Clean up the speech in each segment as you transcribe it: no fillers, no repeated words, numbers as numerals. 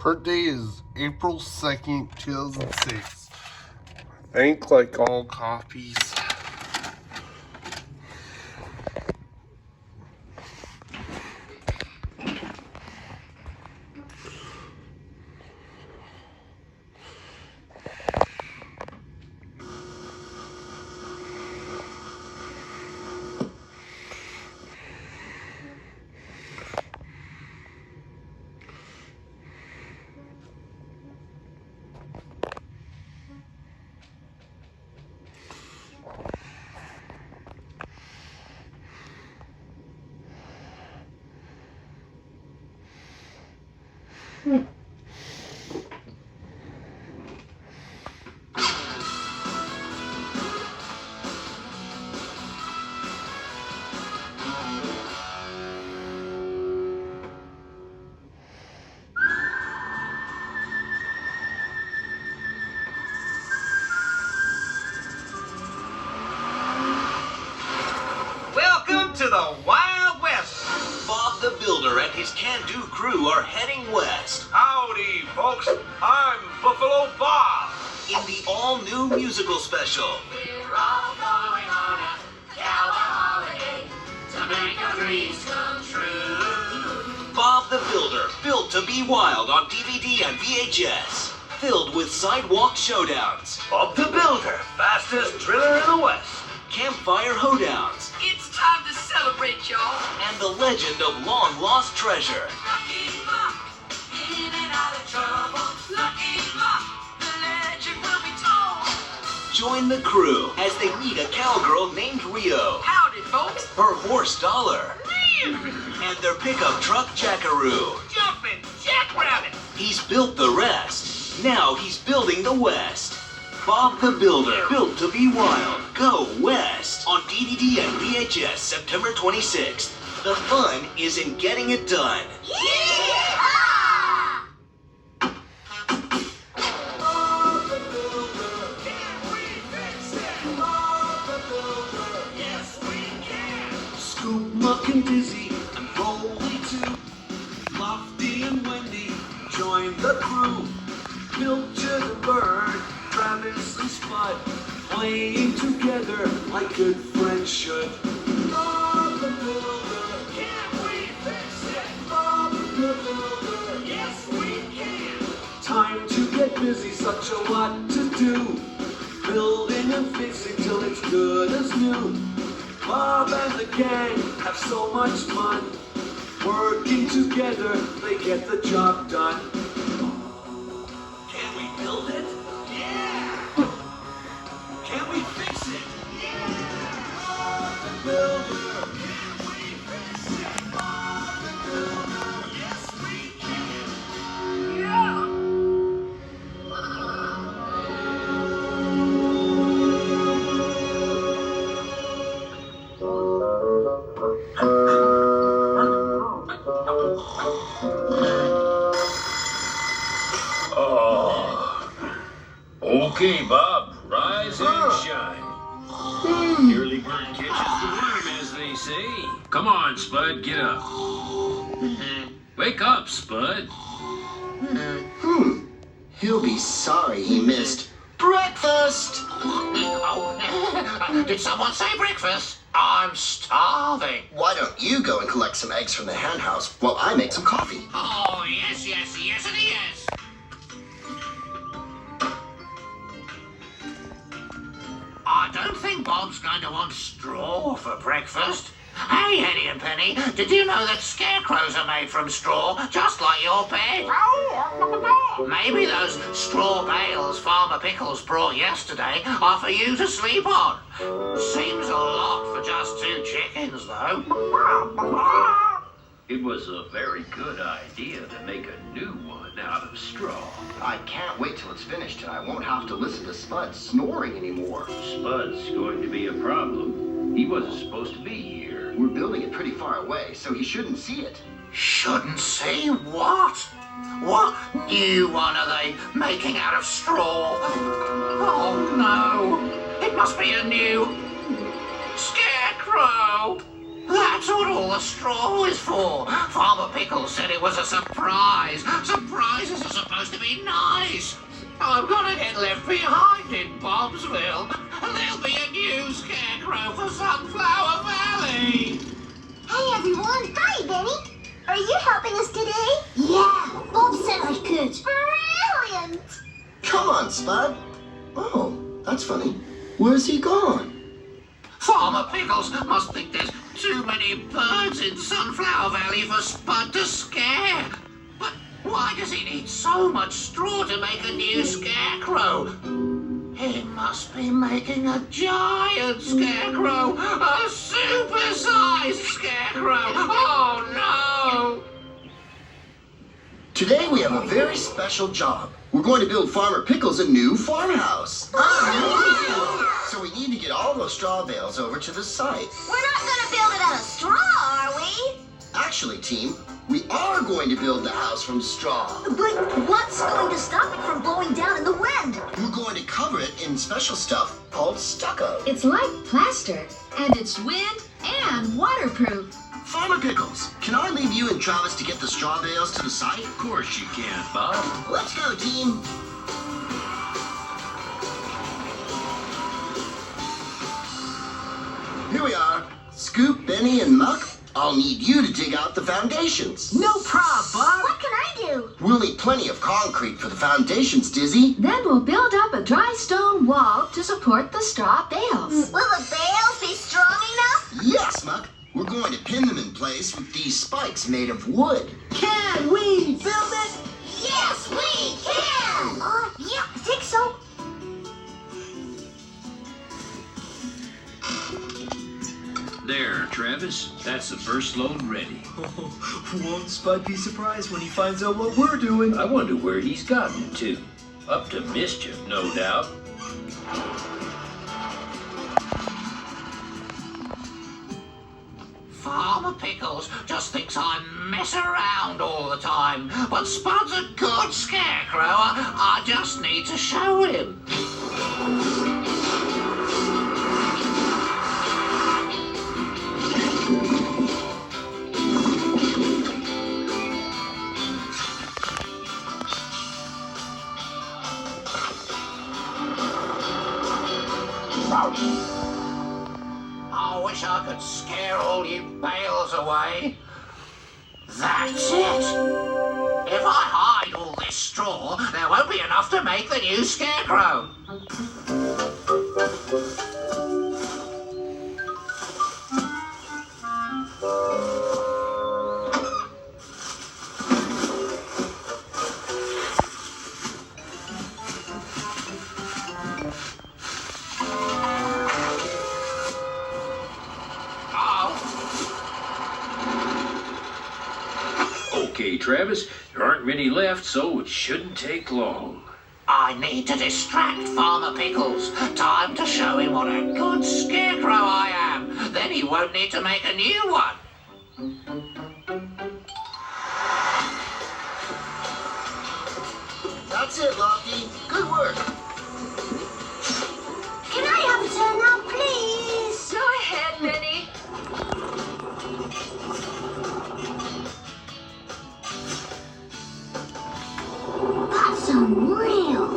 Birthday is April 2nd, 2006. Thank like all copies. To the Wild West. Bob the Builder and his can-do crew are heading west. Howdy, folks. I'm Buffalo Bob. In the all-new musical special. We're all going on a cowboy holiday to make our dreams come true. Bob the Builder, built to be wild on DVD and VHS. Filled with sidewalk showdowns. Bob the Builder, fastest driller in the West. Campfire hoedowns. It's time to celebrate, y'all. And the legend of long-lost treasure. Lucky Bob, in and out of trouble. Lucky Bob, the legend will be told. Join the crew as they meet a cowgirl named Rio. Howdy, folks. Her horse Dollar. And their pickup truck Jackaroo. Jumping Jackrabbit. He's built the rest. Now he's building the West. Bob the Builder, built to be wild. Go West on DVD and VHS September 26th. The fun is in getting it done. Yeehaw! Bob the Builder, can we fix it? Bob the Builder, yes we can. Scoop, Muck, and Dizzy, and Rolly too. Lofty and Wendy, join the crew. Milton and Bird, Travis and Spud, playing together like good friends should. Bob the Builder, can we fix it? Bob the Builder, yes we can. Time to get busy, such a lot to do. Building and fixing till it's good as new. Bob and the gang have so much fun. Working together, they get the job done. Can we build it? Yeah! Can we fix it? Bob the Builder, can we fix it? Bob the Builder, yes we can. Yeah! Okay, Bob, rise and shine. The early bird catches the worm, as they say. Come on, Spud, get up. Wake up, Spud. He'll be sorry he missed breakfast. Did someone say breakfast? I'm starving. Why don't you go and collect some eggs from the hen house while I make some coffee? Oh, yes, yes, yes, it is. I don't think Bob's going to want straw for breakfast. Hey, Henny and Penny, did you know that scarecrows are made from straw, just like your bed? Maybe those straw bales Farmer Pickles brought yesterday are for you to sleep on. Seems a lot for just 2 chickens, though. It was a very good idea to make a new one out of straw. I can't wait till it's finished and I won't have to listen to Spud snoring anymore. Spud's going to be a problem. He wasn't supposed to be here. We're building it pretty far away, so he shouldn't see it. Shouldn't see what? What new one are they making out of straw? Oh, no. It must be a new scarecrow. That's That's what all the straw is for. Farmer Pickles said it was a surprise. Surprises are supposed to be nice. I'm gonna get left behind in Bobsville. There'll be a new scarecrow for Sunflower Valley. Hey everyone! Hi, Benny! Are you helping us today? Yeah, Bob said I could. Brilliant! Come on, Spud. Oh, that's funny. Where's he gone? Farmer Pickles must think there's too many birds in Sunflower Valley for Spud to scare. But why does he need so much straw to make a new scarecrow? He must be making a giant scarecrow, a super-sized scarecrow. Oh no! Today we have a very special job. We're going to build Farmer Pickles a new farmhouse. So we need to get all those straw bales over to the site. We're not gonna build it out of straw, are we? Actually, team, we are going to build the house from straw. But what's going to stop it from blowing down in the wind? We're going to cover it in special stuff called stucco. It's like plaster, and it's wind and waterproof. Farmer Pickles, can I leave you and Travis to get the straw bales to the site? Of course you can, Bob. Let's go, team. Here we are. Scoop, Benny, and Muck. I'll need you to dig out the foundations. No prob, Bob. What can I do? We'll need plenty of concrete for the foundations, Dizzy. Then we'll build up a dry stone wall to support the straw bales. Will the bales be strong enough? Yes, Muck. We're going to pin them in place with these spikes made of wood. Can we build it? Yes, we can! Yeah, I think so. There, Travis. That's the first load ready. Won't Spud be surprised when he finds out what we're doing? I wonder where he's gotten to. Up to mischief, no doubt. Farmer Pickles just thinks I mess around all the time. But Spud's a good scarecrow. I just need to show him. I wish I could scare all you bales away. That's it. If I hide all this straw, there won't be enough to make the new scarecrow. Okay, Travis. There aren't many left, so it shouldn't take long. I need to distract Farmer Pickles. Time to show him what a good scarecrow I am. Then he won't need to make a new one. That's it, Lofty. Good work. Can I have a turn now, please? Go ahead, Benny. That's unreal.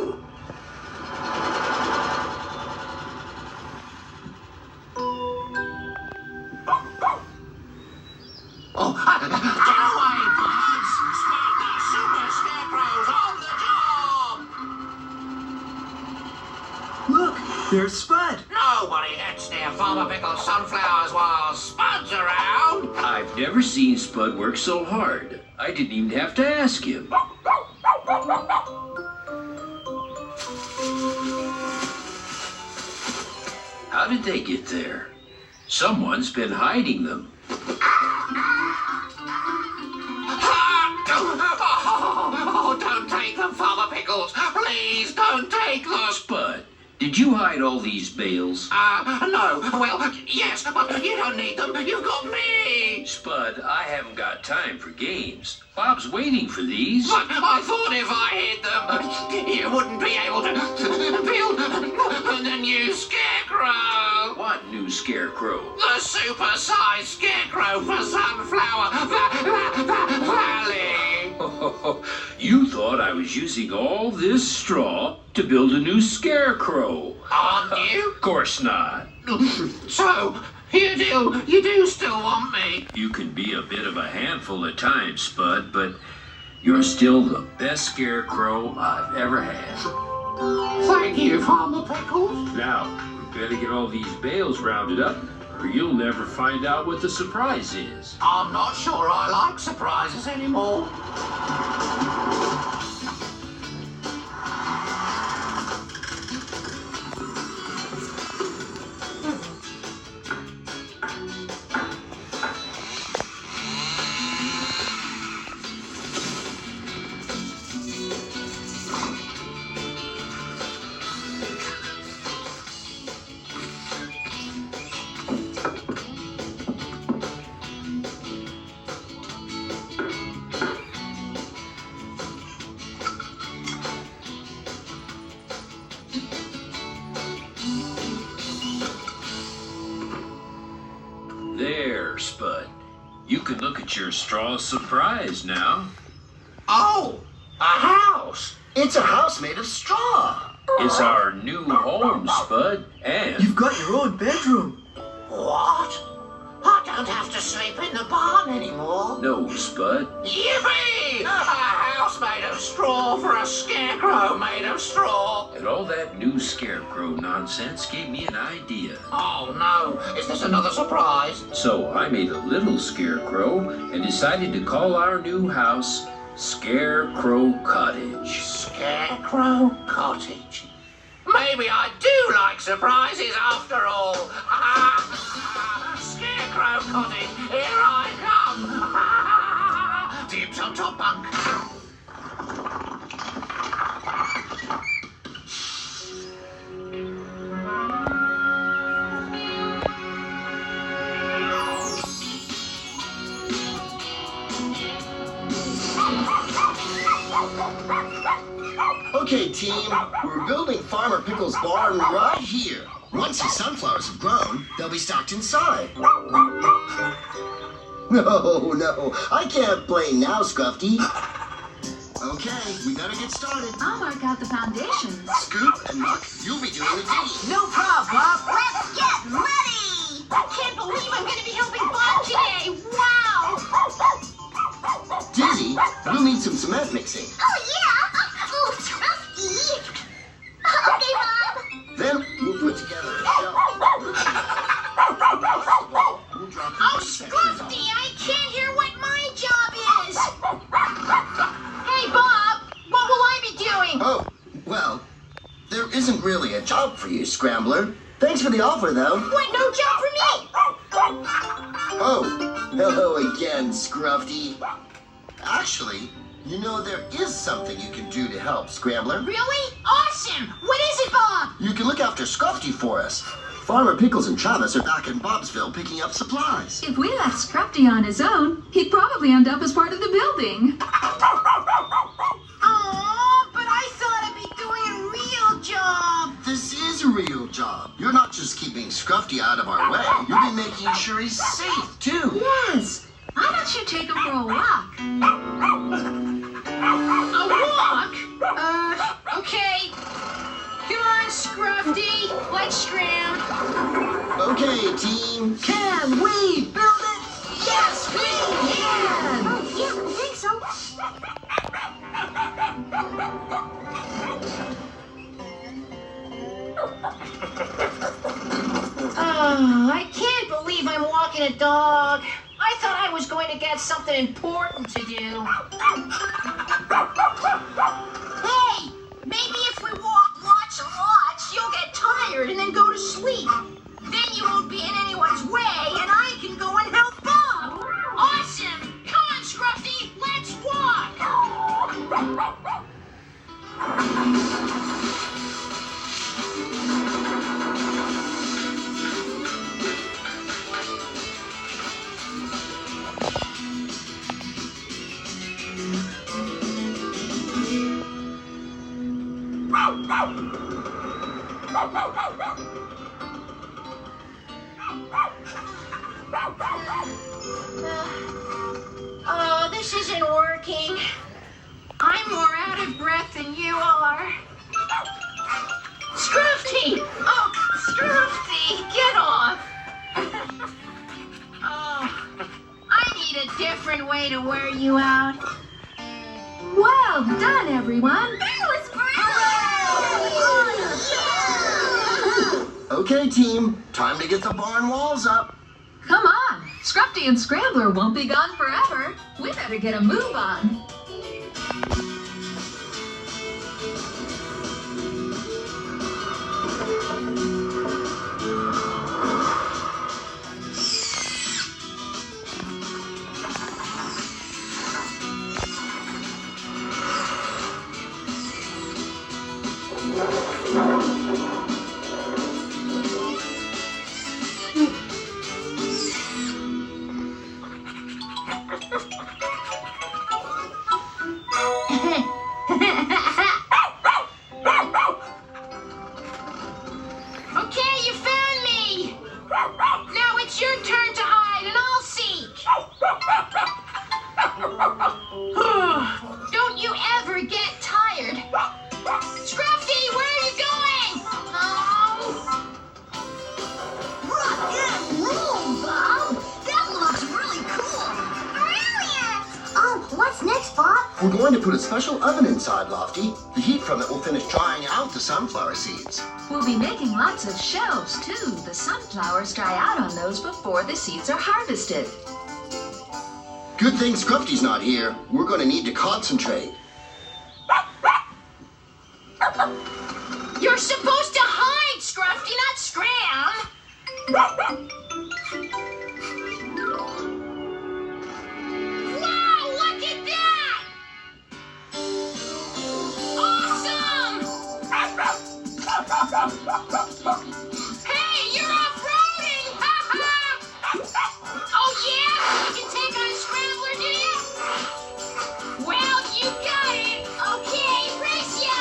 Oh, get away, birds! Spud the super scarecrows on the job! Look, there's Spud. Nobody gets near Farmer Pickles' sunflowers while Spud's around. I've never seen Spud work so hard. I didn't even have to ask him. How did they get there? Someone's been hiding them. Oh, don't take them, Farmer Pickles. Please don't take them. Spud, did you hide all these bales? No. Well, yes, but you don't need them. You've got me. Spud, I haven't got time for games. Bob's waiting for these. But I thought if I hid them, you wouldn't be able to build the new scarecrow. What new scarecrow? The super-sized scarecrow for Sunflower Valley. You thought I was using all this straw to build a new scarecrow. Aren't you? Of course not. So, you do still want me? You can be a bit of a handful at times, Spud, but you're still the best scarecrow I've ever had. Thank you, Farmer Pickles. Now, we better get all these bales rounded up, or you'll never find out what the surprise is. I'm not sure I like surprises anymore. There, Spud. You can look at your straw surprise now. Oh, a house. It's a house made of straw. It's our new home, Spud, and You've got your own bedroom. What? I don't have to sleep in the barn anymore. no, Spud. Yippee! A house made of straw for a scarecrow made of straw. And all that new scarecrow nonsense gave me an idea. Oh no, is this another surprise? So I made a little scarecrow and decided to call our new house Scarecrow Cottage. Scarecrow Cottage. Maybe I do like surprises after all. Scarecrow Cottage, here I come. Dibs on top bunk. Okay, team, we're building Farmer Pickles' barn right here. Once his sunflowers have grown, they'll be stocked inside. No, I can't play now, Scruffy. Okay, we better get started. I'll mark out the foundations. Scoop and Muck, you'll be doing the digging. No problem, Bob. Let's get ready! I can't believe I'm going to be helping Bob today. Wow! Dizzy, we'll need some cement mixing. Oh, yeah! Oh, Scruffy! Okay, Bob. Then we'll put together a shelf. We'll drop Oh, these sections off. Scruffy, I can't hear what my job is. Hey, Bob, what will I be doing? Oh, well, there isn't really a job for you, Scrambler. Thanks for the offer, though. What, no job for me? Oh, hello again, Scruffy. Actually, you know there is something you can do to help, Scrambler. Really? Awesome! What is it, Bob? You can look after Scruffy for us. Farmer Pickles and Travis are back in Bobsville picking up supplies. If we left Scruffy on his own, he'd probably end up as part of the building. Oh, but I thought I'd be doing a real job. This is a real job. You're not just keeping Scruffy out of our way. You'll be making sure he's safe, too. Yes. Why don't you take him for a walk? A walk? Okay. Come on, Scruffy. Let's scram. Okay, team. Can we build it? Yes, we can! Oh, yeah, I think so. Oh, I can't believe I'm walking a dog. I thought I was going to get something important to do. Hey, maybe if we walk lots and lots, you'll get tired and then go to sleep. Then you won't be in anyone's way, and I can go and help Bob. Awesome! Come on, Scruffy, let's walk! Oh, this isn't working. I'm more out of breath than you are. Scruffy! Oh, Scruffy, get off! Oh, I need a different way to wear you out. Well done, everyone. That was great! Okay, team. Time to get the barn walls up. Come on. Scruffy and Scrambler won't be gone forever. We better get a move on. Okay, you found me! Now it's your turn to hide and I'll seek! Don't you ever get tired! Scruffy, where are you going? Oh! Rock and roll, Bob! That looks really cool! Brilliant! Oh, what's next, Bob? We're going to put a special oven inside, Lofty. The heat from it will finish drying out the sunflower seeds. We'll be making lots of shelves, too. The sunflowers dry out on those before the seeds are harvested. Good thing Scruffy's not here. We're going to need to concentrate. You're supposed to hide, Scruffy, not scram! Wow, look at that! Awesome! Hey, you're off-roading! Oh, yeah? You can take on Scrambler, do you? Well, you got it! Okay, race ya!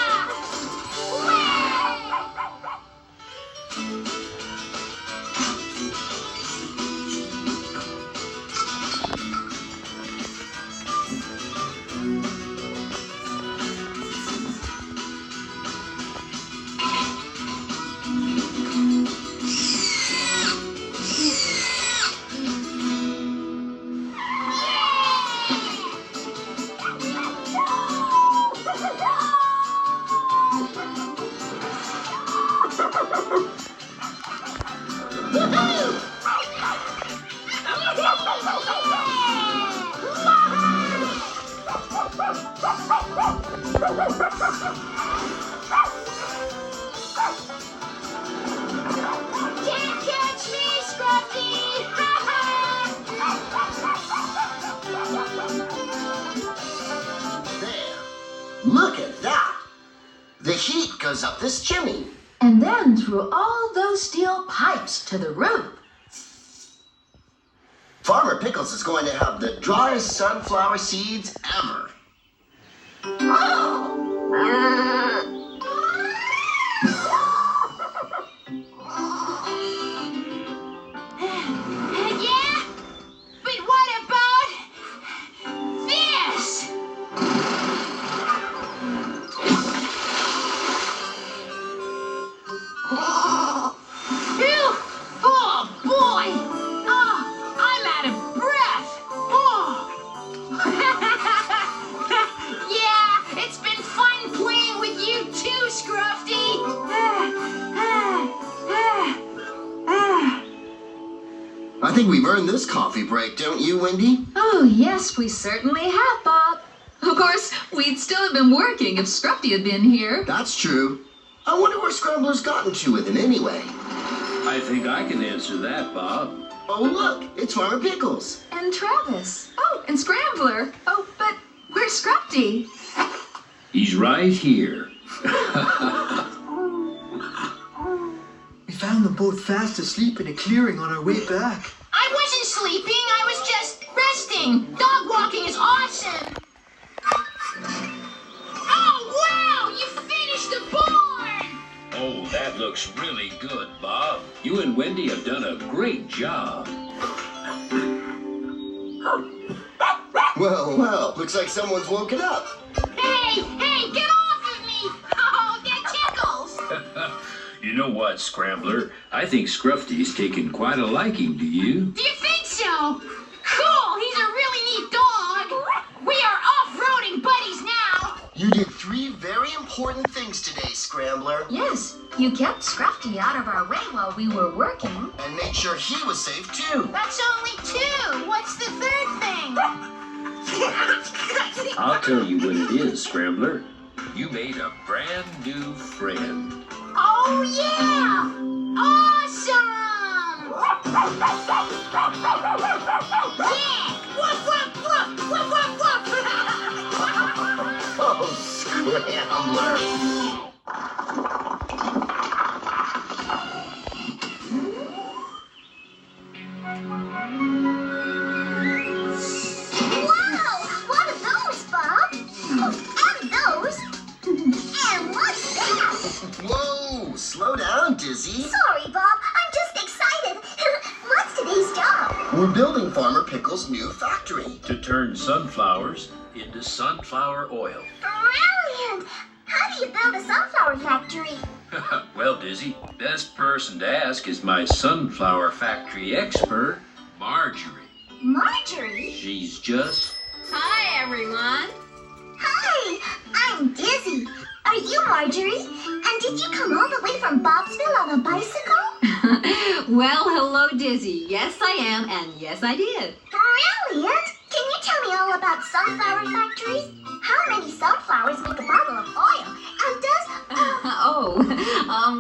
Can't catch me, Scruffy! There. Look at that. The heat goes up this chimney. And then through all those steel pipes to the roof. Farmer Pickles is going to have the driest sunflower seeds ever. Yeah? But what about this? Phew! Oh, boy! Oh, I'm out of breath! Oh! Yeah, it's been fun playing with you too, Scruffy! I think we've earned this coffee break, don't you, Wendy? Oh, yes, we certainly have, Bob. Of course, we'd still have been working if Scruffy had been here. That's true. I wonder where Scrambler's gotten to with it anyway. I think I can answer that, Bob. Oh, look, it's Farmer Pickles. And Travis. Oh, and Scrambler. Oh, but where's Scruffy? He's right here. We found them both fast asleep in a clearing on our way back. I wasn't sleeping, I was just resting. Dog walking is awesome. Oh, wow! You finished the barn! looks really good, Bob. You and Wendy have done a great job. Well, looks like someone's woken up. Hey, get off of me! Oh, that tickles! You know what, Scrambler? I think Scruffy's taken quite a liking to you. Do you think so? Cool, he's a really neat dog. We are off-roading buddies now. You did 3 very important things today, Scrambler. Yes, you kept Scruffy out of our way while we were working. And made sure he was safe, too. That's only 2. What's the third thing? I'll tell you what it is, Scrambler. You made a brand new friend. Oh, yeah! Awesome! Yeah! Woof, woof, woof! Woof, woof, woof! Oh, Scrambler. Wow! What are those, Bob? Oh, and those. And what's that? Whoa, slow down, Dizzy. Sorry, Bob. I'm just excited. What's today's job? We're building Farmer Pickle's new factory. To turn sunflowers into sunflower oil. Brilliant! How do you build a sunflower factory? Well, Dizzy, best person to ask is my sunflower factory expert, Marjorie. Marjorie? She's just... Hi, everyone. Hi, I'm Dizzy. Are you Marjorie? And did you come all the way from Bobsville on a bicycle? Well, hello, Dizzy. Yes, I am, and yes, I did. Brilliant! Can you tell me all about sunflower factories? How many sunflowers make a bottle of oil? And does...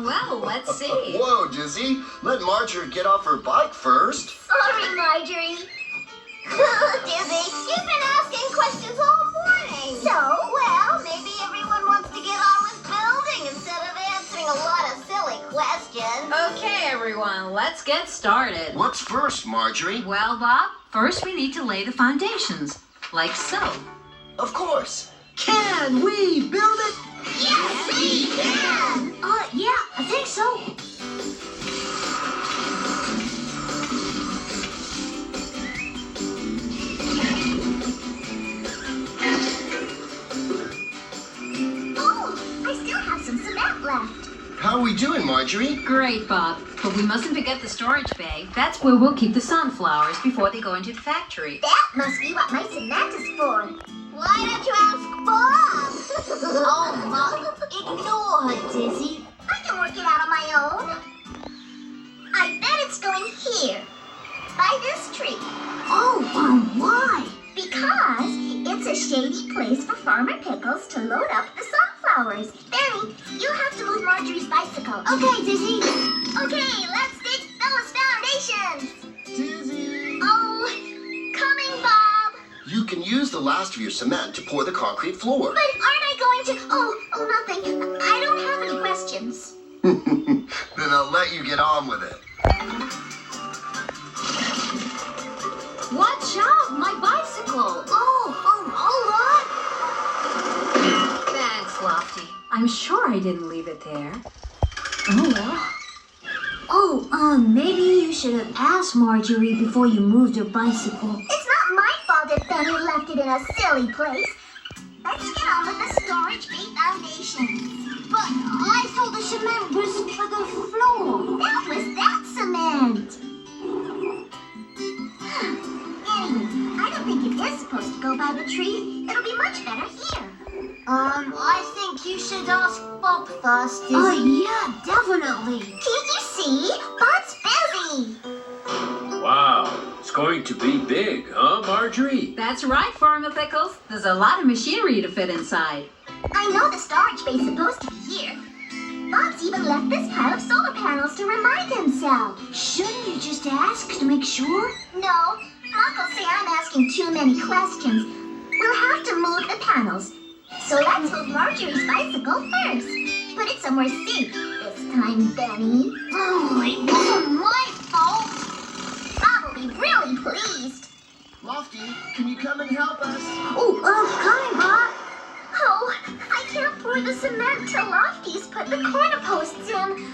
Well, let's see. Whoa, Dizzy. Let Marjorie get off her bike first. Sorry, Marjorie. Dizzy, you've been asking questions all morning. So, well, maybe everyone wants to get on with building instead of answering a lot of silly questions. Okay, everyone, let's get started. What's first, Marjorie? Well, Bob, first we need to lay the foundations, like so. Of course. Can we build it? Yes, we can! Yeah, I think so. Oh, I still have some cement left. How are we doing, Marjorie? Great, Bob. But we mustn't forget the storage bay. That's where we'll keep the sunflowers before they go into the factory. That must be what my cement is for. Why don't you ask Bob? Oh, Mom, ignore her, Dizzy. I can work it out on my own. I bet it's going here. By this tree. Oh, why? Because it's a shady place for Farmer Pickles to load up the sunflowers. Benny, you have to move Marjorie's bicycle. Okay, Dizzy. Okay, let's dig those foundations. Dizzy. Oh, coming, Bob. You can use the last of your cement to pour the concrete floor. But aren't I going to... Oh, nothing. I don't have any questions. Then I'll let you get on with it. Watch out, my bicycle. All right. Thanks, Lofty. I'm sure I didn't leave it there. Oh, well. Maybe you should have asked Marjorie before you moved your bicycle. It's not my fault that Benny left it in a silly place. Let's get on with the storage bay foundation. But I thought the cement was for the floor. That was that cement. Anyway, I don't think it is supposed to go by the tree. It'll be much better here. I think you should ask Bob first, Dizzy. Yeah, definitely. Can't you see? Bob's busy. Wow, it's going to be big, huh, Marjorie? That's right, Farmer Pickles. There's a lot of machinery to fit inside. I know the storage bay's supposed to be here. Bob's even left this pile of solar panels to remind himself. Shouldn't you just ask to make sure? No. Uncle'll say I'm asking too many questions. We'll have to move the panels. So let's move Marjorie's bicycle first. Put it somewhere safe this time, Benny. Oh, it wasn't my fault. Bob will be really pleased. Lofty, can you come and help us? Coming, Bob. Oh, I can't pour the cement till Lofty's put the corner posts in.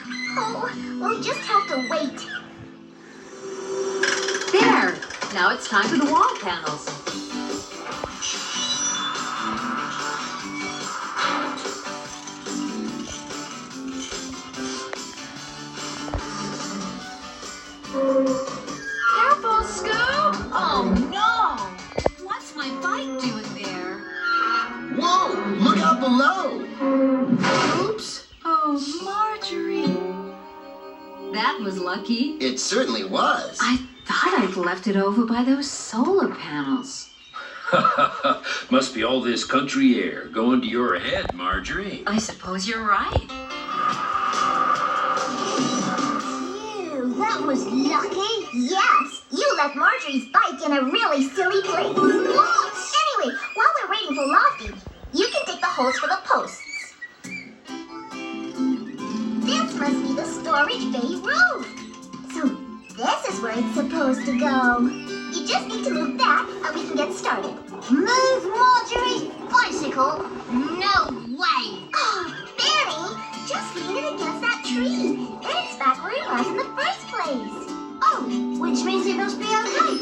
Now it's time for the wall panels. Careful, Scoop! Oh no! What's my bike doing there? Whoa! Look out below! Oops! Oh, Marjorie. That was lucky. It certainly was. I thought I'd left it over by those solar panels. Must be all this country air going to your head, Marjorie. I suppose you're right. Phew, that was lucky. Yes, you left Marjorie's bike in a really silly place. Oops. Anyway, while we're waiting for Lofty, you can dig the holes for the posts. This must be the storage bay roof. So this is where it's supposed to go. You just need to move that and we can get started. Move Marjorie's bicycle? No way! Oh, Benny, just lean it against that tree. Then it's back where it was in the first place. Oh, which means it must be okay.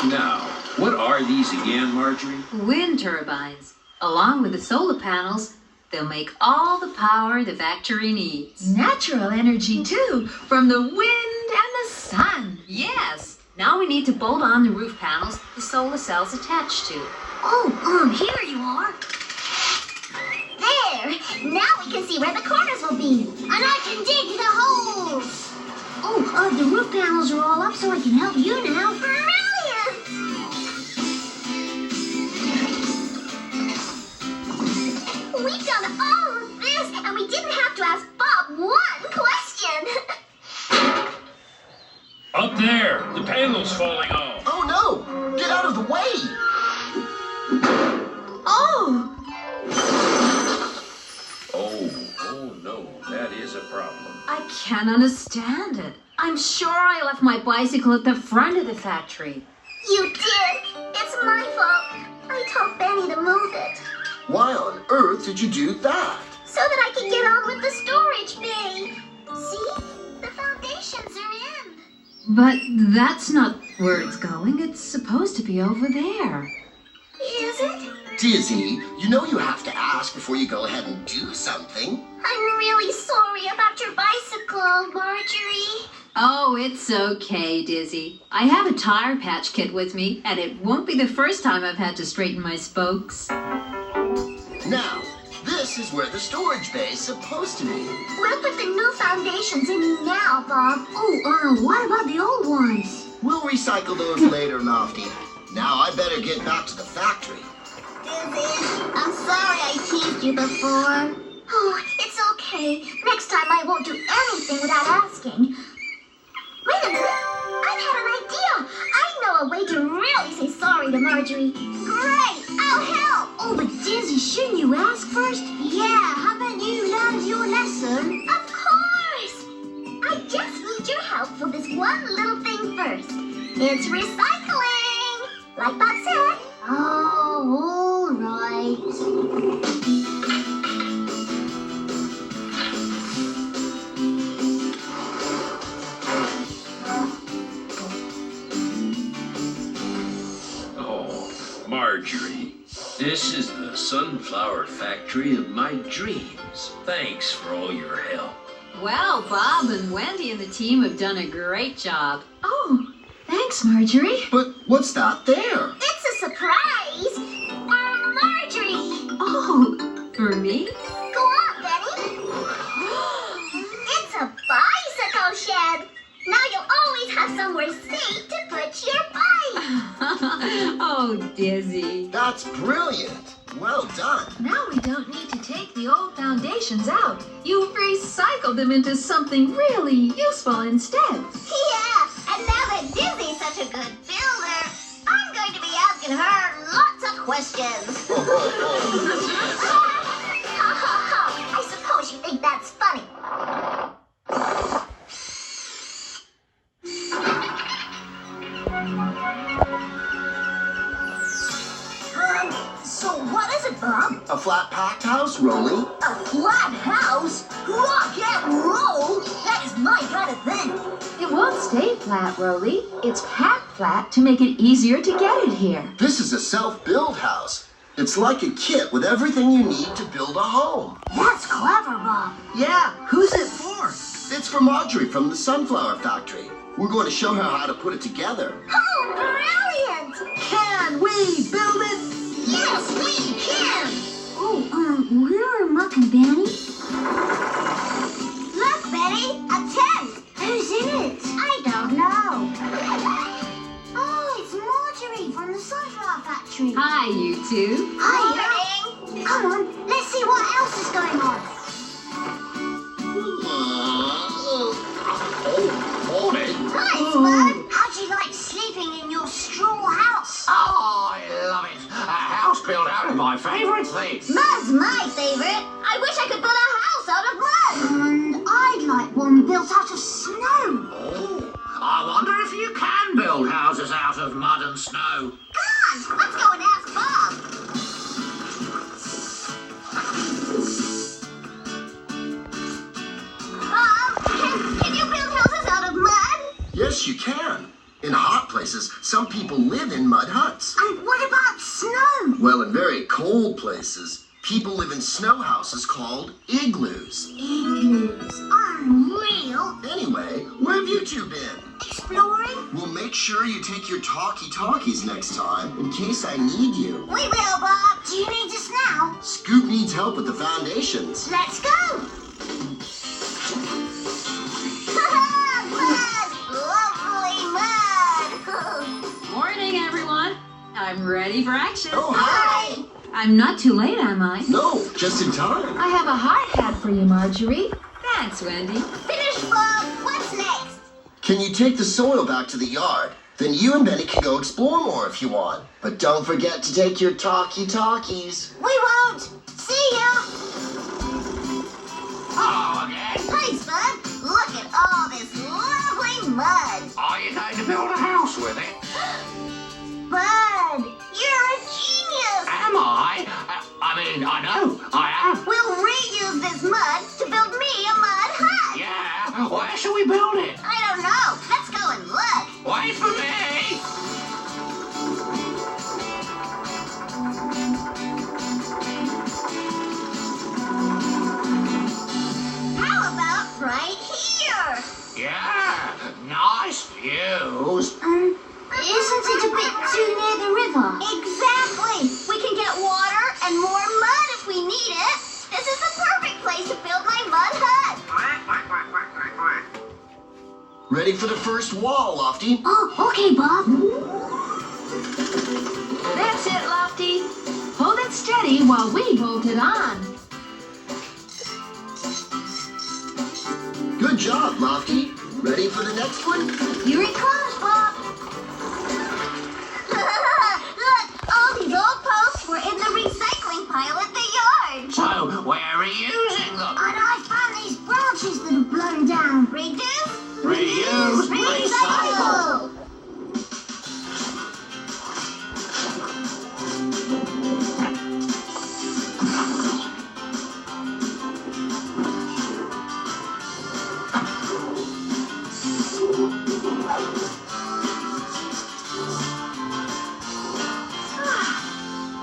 Now, what are these again, Marjorie? Wind turbines. Along with the solar panels, they'll make all the power the factory needs. Natural energy, too, from the wind and the sun. Yes. Now we need to bolt on the roof panels the solar cells attached to. Oh, here you are. There! Now we can see where the corners will be. And I can dig the holes. Oh, the roof panels are all up so I can help you now. Brilliant! We've done all of this, and we didn't have to ask Bob one question. Up there! The panel's falling off! Oh no! Get out of the way! Oh! Oh no, that is a problem. I can't understand it. I'm sure I left my bicycle at the front of the factory. You did. It's my fault. I told Benny to move it. Why on earth did you do that? So that I could get on with the storage bay. See? The foundations are in. But that's not where it's going. It's supposed to be over there. Is it? Dizzy, you know you have to ask before you go ahead and do something. I'm really sorry about your bicycle, Marjorie. Oh, it's okay, Dizzy. I have a tire patch kit with me, and it won't be the first time I've had to straighten my spokes. Now, this is where the storage bay is supposed to be. We'll put the new foundations in now, Bob. Oh, what about the old ones? We'll recycle those later, Lofty. Now I better get back to the factory. Dizzy, I'm sorry I teased you before. Oh, it's okay. Next time I won't do anything without asking. Wait a minute. I've had an idea. I know a way to really say sorry to Marjorie. Great, I'll help. Oh, but Dizzy, shouldn't you ask first? Yeah, how about you learn your lesson? Of course. I just need your help for this one little thing first. It's recycling. Like Bob said. Oh, all right. Marjorie, this is the sunflower factory of my dreams. Thanks for all your help. Well, Bob and Wendy and the team have done a great job. Oh, thanks, Marjorie. But what's that there? It's a surprise for Marjorie. Oh, for me? Go on, Benny. It's a bicycle shed. Now you'll always have somewhere safe to put your bike. Oh, Dizzy. That's brilliant. Well done. Now we don't need to take the old foundations out. You've recycled them into something really useful instead. Yeah, and now that Dizzy's such a good builder, I'm going to be asking her lots of questions. I suppose you think that's funny. So what is it, Bob? A flat-packed house, Rolly. A flat house? Rock and roll? That is my kind of thing. It won't stay flat, Rolly. It's packed flat to make it easier to get it here. This is a self-build house. It's like a kit with everything you need to build a home. That's clever, Bob. Yeah, who's it for? It's for Marjorie from the sunflower factory. We're going to show her how to put it together. Oh, brilliant! Can we build it? Yes, we can! Oh, where are Muck and Benny? Look, Betty, a tent. Who's in it? I don't know. Oh, it's Marjorie from the sunflower factory. Hi, you two. Hi, come on, let's see what else is going on. Morning. Hi, Spud. How'd you like sleeping in your straw house? Oh, I love it. A house built out of my favourite things. Mud's my favorite. I wish I could build a house out of mud. And I'd like one built out of snow. Oh, I wonder if you can build houses out of mud and snow. Come on, let's go and ask Bob. Bob, can you build houses out of mud? Yes, you can. In hot places, some people live in mud huts. And what about snow? Well, in very cold places, people live in snow houses called igloos. Igloos. Unreal. Anyway, where have you two been? Exploring? We'll make sure you take your talkie-talkies next time in case I need you. We will, Bob. Do you need us now? Scoop needs help with the foundations. Let's go. Morning, everyone. I'm ready for action. Oh, hi! I'm not too late, am I? No, just in time. I have a hard hat for you, Marjorie. Thanks, Wendy. Finish, Bob. What's next? Can you take the soil back to the yard? Then you and Benny can go explore more if you want. But don't forget to take your talkie-talkies. We won't. See ya. Hello again. Hey, Spud. Look at all this lovely mud. Are you going to build a house with it? Bud, you're a genius. Am I? I know, I am. We'll reuse this mud to build me a mud hut. Yeah, where shall we build it? I don't know. Let's go and look. Wait for me. How about right here? Yeah, nice views. Isn't it a bit too near the river? Exactly. We can get water and more mud if we need it. This is the perfect place to build my mud hut. Ready for the first wall, Lofty? Oh, okay, Bob. That's it, Lofty. Hold it steady while we bolt it on. Good job, Lofty. Ready for the next one? Here it comes, Bob. Look, all these old posts were in the recycling pile at the yard. So, we're reusing them. And I found these branches that have blown down. Reduce, Reuse, recycle.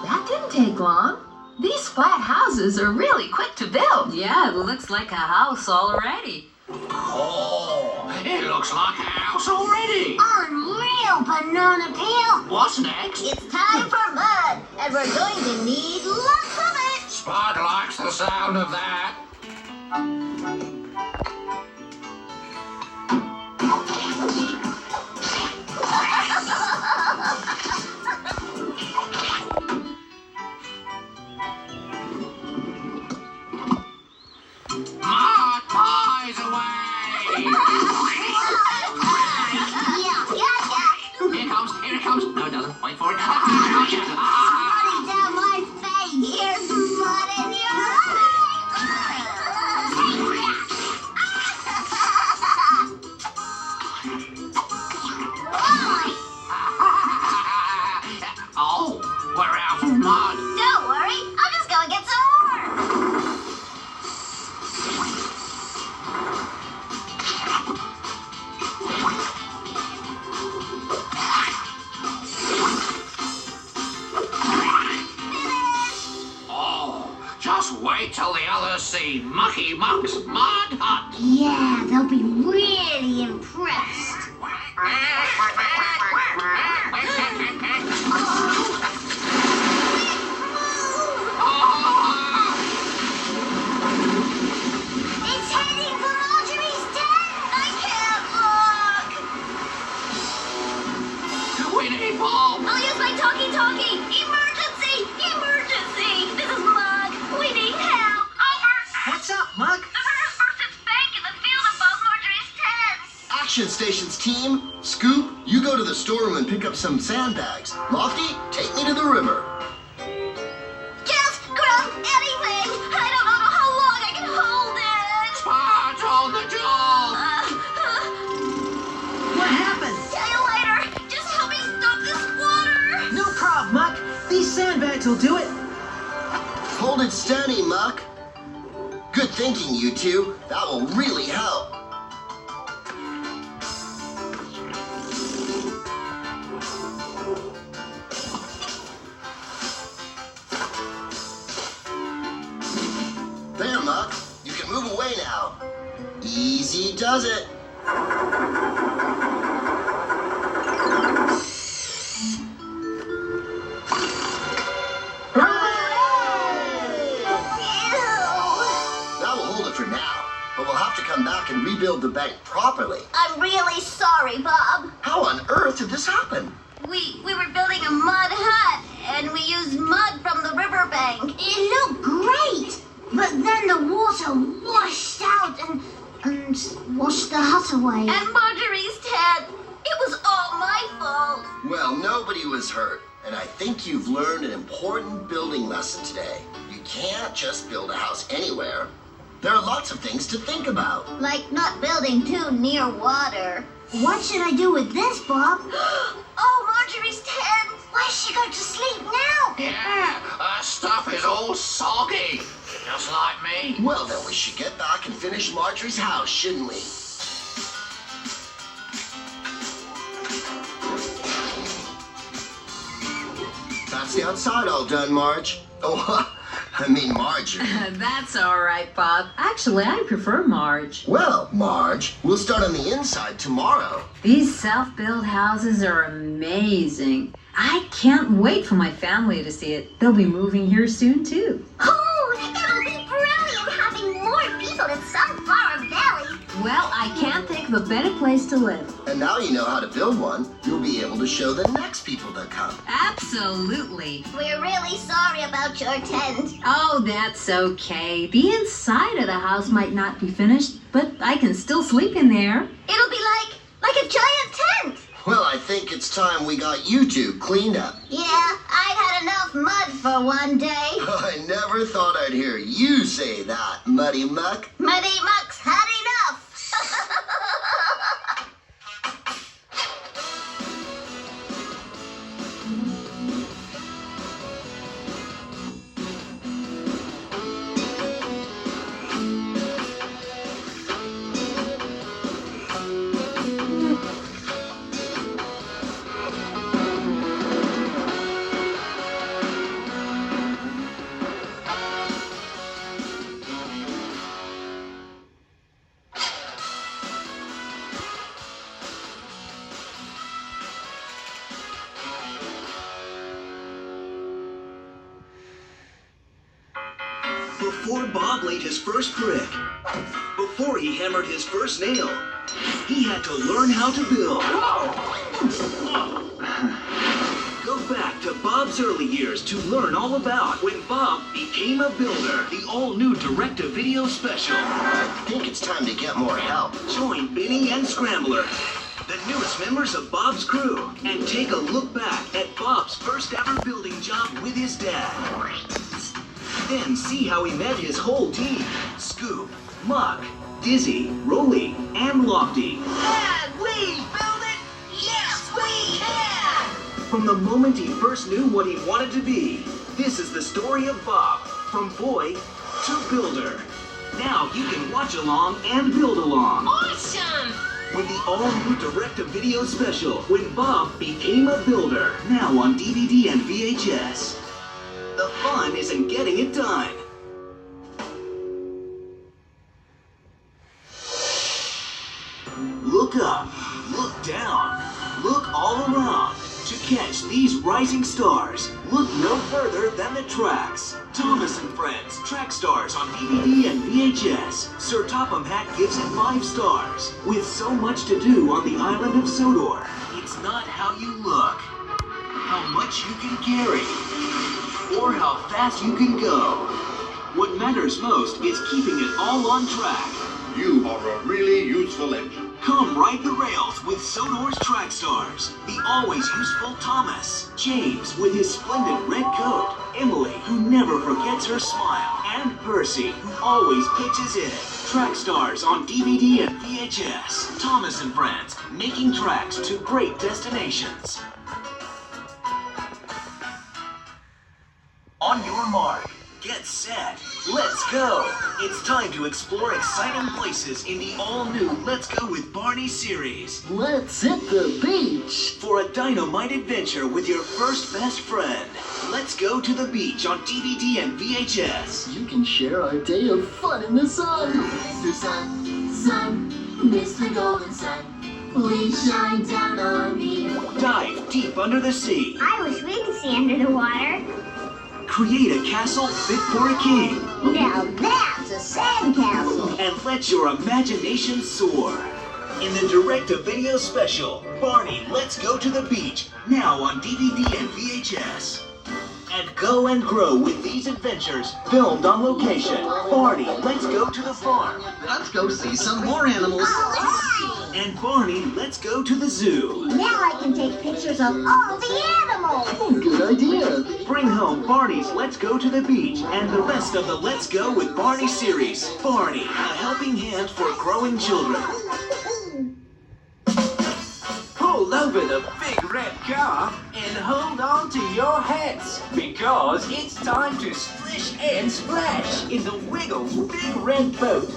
That didn't take long. These flat houses are really quick to build. Yeah, it looks like a house already. Oh, it looks like a house already. Unreal banana peel. What's next? It's time for mud, and we're going to need lots of it. Spud likes the sound of that. Mud pies away! Here it comes. No, it doesn't. Wait for it. Running down my face. Here's mud in your eye. Just wait till the others see Mucky Muck's Mud Hut. Yeah, they'll be really impressed. It's heading for Marjorie's tent! I can't look! We need Bob. I'll use my talkie-talkie! Emergency! Emergency! This is Mug! We need help! Over! What's up, Mug? There's a disrupted bank in the field above Marjorie's tent! Action Stations team, Scoop, you go to the storeroom and pick up some sandbags. Lofty, take me to the river. Just grab anything! I don't know how long I can hold it! Spot on the job. What happened? See you later! Just help me stop this water! No problem, Muck. These sandbags will do it. Hold it steady, Muck. Good thinking, you two. That will really help. There, Muck. You can move away now. Easy does it. That will hold it for now, but we'll have to come back and rebuild the bank properly. I'm really sorry, Bob. How on earth did this happen? We were building a mud hut, and we used mud from the riverbank. It looked great, but then the water washed out and washed the hut away. And Marjorie's tent. It was all my fault. Well, nobody was hurt, and I think you've learned an important building lesson today. You can't just build a house anywhere. There are lots of things to think about. Like not building too near water. What should I do with this, Bob? Oh, Marjorie's tent. Where's she going to sleep now? Yeah, her stuff is all soggy. Just like me. Well, then we should get back and finish Marjorie's house, shouldn't we? That's the outside all done, Marge. Oh, I mean Marjorie. That's all right, Bob. Actually, I prefer Marge. Well, Marge, we'll start on the inside tomorrow. These self-built houses are amazing. I can't wait for my family to see it. They'll be moving here soon, too. Oh, it'll be brilliant having more people in Sunflower Valley. Well, I can't think of a better place to live. And now you know how to build one, you'll be able to show the next people that come. Absolutely. We're really sorry about your tent. Oh, that's okay. The inside of the house might not be finished, but I can still sleep in there. It'll be like a giant tent. Well, I think it's time we got you two cleaned up. Yeah, I've had enough mud for one day. I never thought I'd hear you say that, Muddy Muck. Muddy Muck's had enough. Before Bob laid his first brick, before he hammered his first nail, he had to learn how to build. Go back to Bob's early years to learn all about when Bob became a builder. The all-new direct-to-video special. I think it's time to get more help. Join Benny and Scrambler, the newest members of Bob's crew, and take a look back at Bob's first ever building job with his dad. Then see how he met his whole team. Scoop, Muck, Dizzy, Rolly, and Lofty. Can we build it? Yes, we can! From the moment he first knew what he wanted to be, this is the story of Bob, from boy to builder. Now you can watch along and build along. Awesome! With the all-new direct-to-video special, When Bob Became a Builder, now on DVD and VHS. The fun is in getting it done. rising stars, look no further than the tracks. Thomas and Friends, Track Stars on DVD and VHS. Sir Topham Hatt gives it 5 stars. With so much to do on the island of Sodor, it's not how you look, how much you can carry, or how fast you can go. What matters most is keeping it all on track. You are a really useful engine. Come ride the rails with Sodor's Track Stars. The always useful Thomas, James with his splendid red coat, Emily who never forgets her smile, and Percy who always pitches in. Track Stars on DVD and VHS. Thomas and Friends, making tracks to great destinations. On your mark, get set, let's go! It's time to explore exciting places in the all-new Let's Go with Barney series. Let's hit the beach! For a dynamite adventure with your first best friend. Let's go to the beach on DVD and VHS. You can share our day of fun in the sun. Mr. Sun, sun, Mr. Golden Sun, please shine down on me. Dive deep under the sea. I wish we could see under the water. Create a castle fit for a king. Now that's a sandcastle. And let your imagination soar. In the direct-to-video special, Barney Let's Go to the Beach, now on DVD and VHS. And go and grow with these adventures, filmed on location. Barney Let's Go to the Farm. Let's go see some more animals. And Barney Let's Go to the Zoo. Now I can take pictures of all the animals. Oh, good idea. Bring home Barney's Let's Go to the Beach and the rest of the Let's Go with Barney series. Barney, a helping hand for growing children. Pull over the big red car and hold on to your hats, because it's time to splish and splash in the Wiggles big red boat.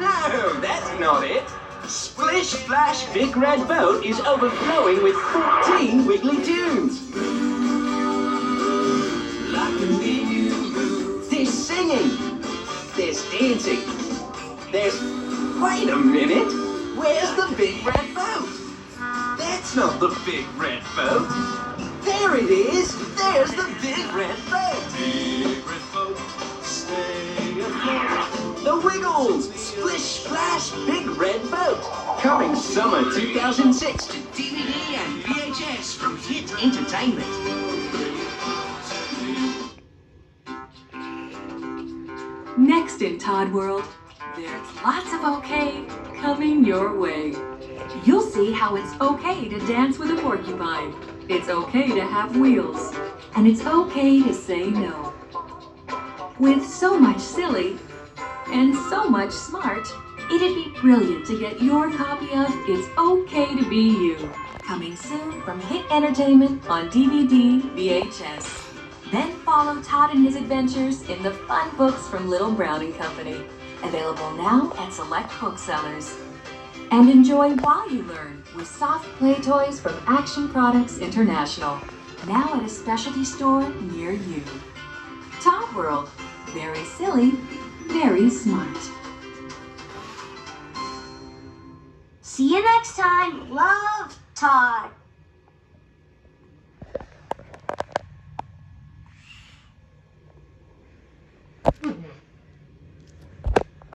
No, that's not it. Splish Splash Big Red Boat is overflowing with 14 wiggly tunes. Like a menu. There's singing. There's dancing. There's... Wait a minute. Where's the big red boat? That's not the big red boat. There it is. There's the big red boat. Big red boat, stay afloat. The Wiggles! Splish Splash Big Red Boat! Coming summer 2006 to DVD and VHS from Hit Entertainment. Next in Todd World, there's lots of okay coming your way. You'll see how it's okay to dance with a porcupine. It's okay to have wheels. And it's okay to say no. With so much silly and so much smart, it'd be brilliant to get your copy of It's Okay to Be You. Coming soon from Hit Entertainment on DVD, VHS. Then follow Todd and his adventures in the fun books from Little Brown & Company. Available now at select booksellers. And enjoy while you learn with soft play toys from Action Products International. Now at a specialty store near you. Todd World. Very silly, very smart. See you next time. Love, Todd.